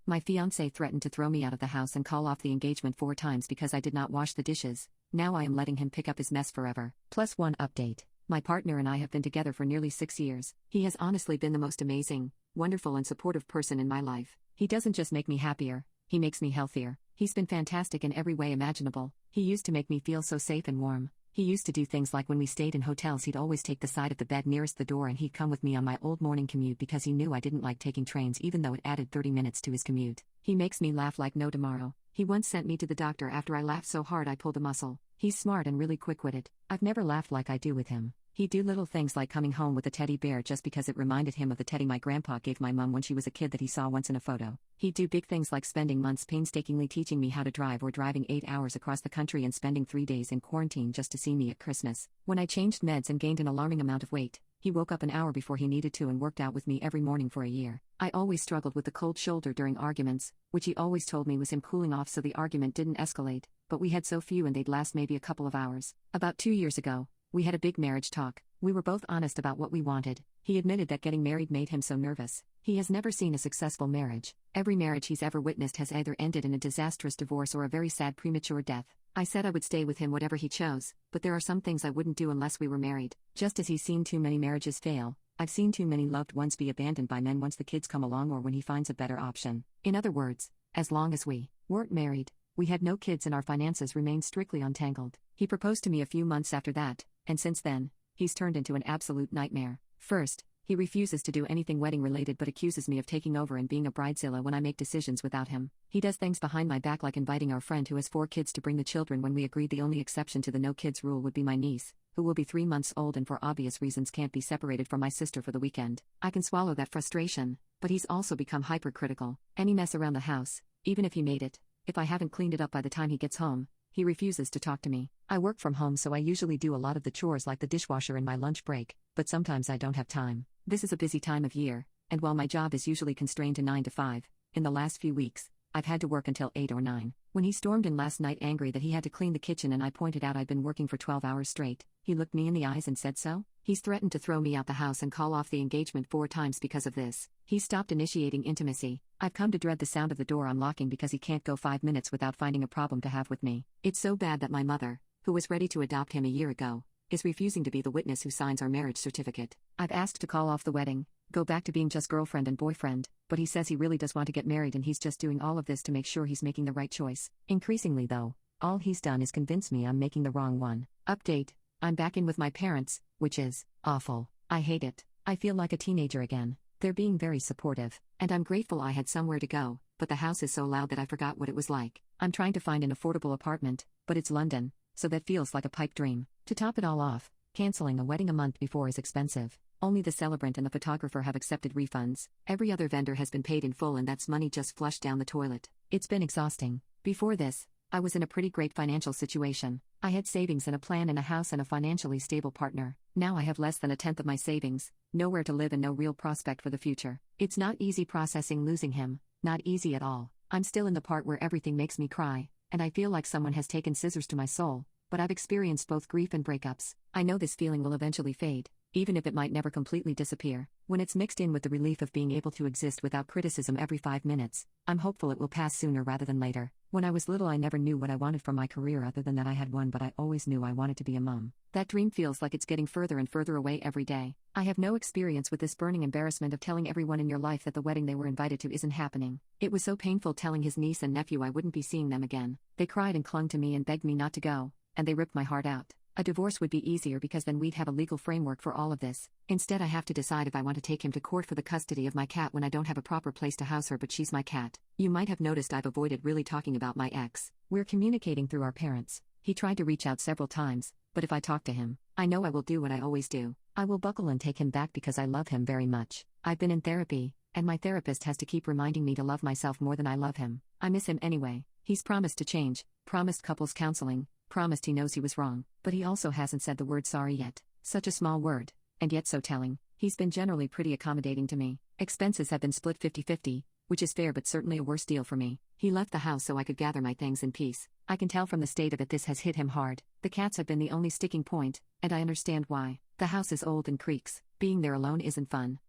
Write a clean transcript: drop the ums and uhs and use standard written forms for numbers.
My fiance threatened to throw me out of the house and call off the engagement 4 times because I did not wash the dishes. Now I am letting him pick up his mess forever. Plus one update. My partner and I have been together for nearly 6 years. He has honestly been the most amazing, wonderful and supportive person in my life. He doesn't just make me happier, he makes me healthier. He's been fantastic in every way imaginable. He used to make me feel so safe and warm. He used to do things like when we stayed in hotels, he'd always take the side of the bed nearest the door and he'd come with me on my old morning commute because he knew I didn't like taking trains even though it added 30 minutes to his commute. He makes me laugh like no tomorrow. He once sent me to the doctor after I laughed so hard I pulled a muscle. He's smart and really quick-witted. I've never laughed like I do with him. He'd do little things like coming home with a teddy bear just because it reminded him of the teddy my grandpa gave my mom when she was a kid that he saw once in a photo. He'd do big things like spending months painstakingly teaching me how to drive or driving 8 hours across the country and spending 3 days in quarantine just to see me at Christmas. When I changed meds and gained an alarming amount of weight, he woke up an hour before he needed to and worked out with me every morning for a year. I always struggled with the cold shoulder during arguments, which he always told me was him cooling off so the argument didn't escalate, but we had so few and they'd last maybe a couple of hours. About 2 years ago, we had a big marriage talk. We were both honest about what we wanted. He admitted that getting married made him so nervous. He has never seen a successful marriage. Every marriage he's ever witnessed has either ended in a disastrous divorce or a very sad premature death. I said I would stay with him whatever he chose, but there are some things I wouldn't do unless we were married. Just as he's seen too many marriages fail, I've seen too many loved ones be abandoned by men once the kids come along or when he finds a better option. In other words, as long as we weren't married, we had no kids and our finances remained strictly untangled. He proposed to me a few months after that, and since then, he's turned into an absolute nightmare. First, he refuses to do anything wedding-related but accuses me of taking over and being a bridezilla when I make decisions without him. He does things behind my back like inviting our friend who has 4 kids to bring the children when we agreed the only exception to the no kids rule would be my niece, who will be 3 months old and for obvious reasons can't be separated from my sister for the weekend. I can swallow that frustration, but he's also become hypercritical. Any mess around the house, even if he made it, if I haven't cleaned it up by the time he gets home, he refuses to talk to me. I work from home so I usually do a lot of the chores like the dishwasher in my lunch break, but sometimes I don't have time. This is a busy time of year, and while my job is usually constrained to 9 to 5, in the last few weeks, I've had to work until 8 or 9. When he stormed in last night angry that he had to clean the kitchen and I pointed out I'd been working for 12 hours straight, he looked me in the eyes and said so. He's threatened to throw me out the house and call off the engagement 4 times because of this. He's stopped initiating intimacy. I've come to dread the sound of the door unlocking because he can't go 5 minutes without finding a problem to have with me. It's so bad that my mother, who was ready to adopt him a year ago, is refusing to be the witness who signs our marriage certificate. I've asked to call off the wedding, go back to being just girlfriend and boyfriend, but he says he really does want to get married and he's just doing all of this to make sure he's making the right choice. Increasingly though, all he's done is convince me I'm making the wrong one. Update: I'm back in with my parents, which is awful. I hate it. I feel like a teenager again. They're being very supportive, and I'm grateful I had somewhere to go, but the house is so loud that I forgot what it was like. I'm trying to find an affordable apartment, but it's London, so that feels like a pipe dream. To top it all off, canceling a wedding a month before is expensive. Only the celebrant and the photographer have accepted refunds. Every other vendor has been paid in full and that's money just flushed down the toilet. It's been exhausting. Before this, I was in a pretty great financial situation. I had savings and a plan and a house and a financially stable partner. Now I have less than a tenth of my savings, nowhere to live and no real prospect for the future. It's not easy processing losing him, not easy at all. I'm still in the part where everything makes me cry, and I feel like someone has taken scissors to my soul, but I've experienced both grief and breakups. I know this feeling will eventually fade, even if it might never completely disappear. When it's mixed in with the relief of being able to exist without criticism every 5 minutes, I'm hopeful it will pass sooner rather than later. When I was little I never knew what I wanted from my career other than that I had one, but I always knew I wanted to be a mom. That dream feels like it's getting further and further away every day. I have no experience with this burning embarrassment of telling everyone in your life that the wedding they were invited to isn't happening. It was so painful telling his niece and nephew I wouldn't be seeing them again. They cried and clung to me and begged me not to go, and they ripped my heart out. A divorce would be easier because then we'd have a legal framework for all of this. Instead I have to decide if I want to take him to court for the custody of my cat when I don't have a proper place to house her, but she's my cat. You might have noticed I've avoided really talking about my ex. We're communicating through our parents. He tried to reach out several times, but if I talk to him, I know I will do what I always do. I will buckle and take him back because I love him very much. I've been in therapy, and my therapist has to keep reminding me to love myself more than I love him. I miss him anyway. He's promised to change, promised couples counseling, promised he knows he was wrong, but he also hasn't said the word sorry yet. Such a small word, and yet so telling. He's been generally pretty accommodating to me. Expenses have been split 50-50, which is fair but certainly a worse deal for me. He left the house so I could gather my things in peace. I can tell from the state of it this has hit him hard. The cats have been the only sticking point, and I understand why. The house is old and creaks. Being there alone isn't fun.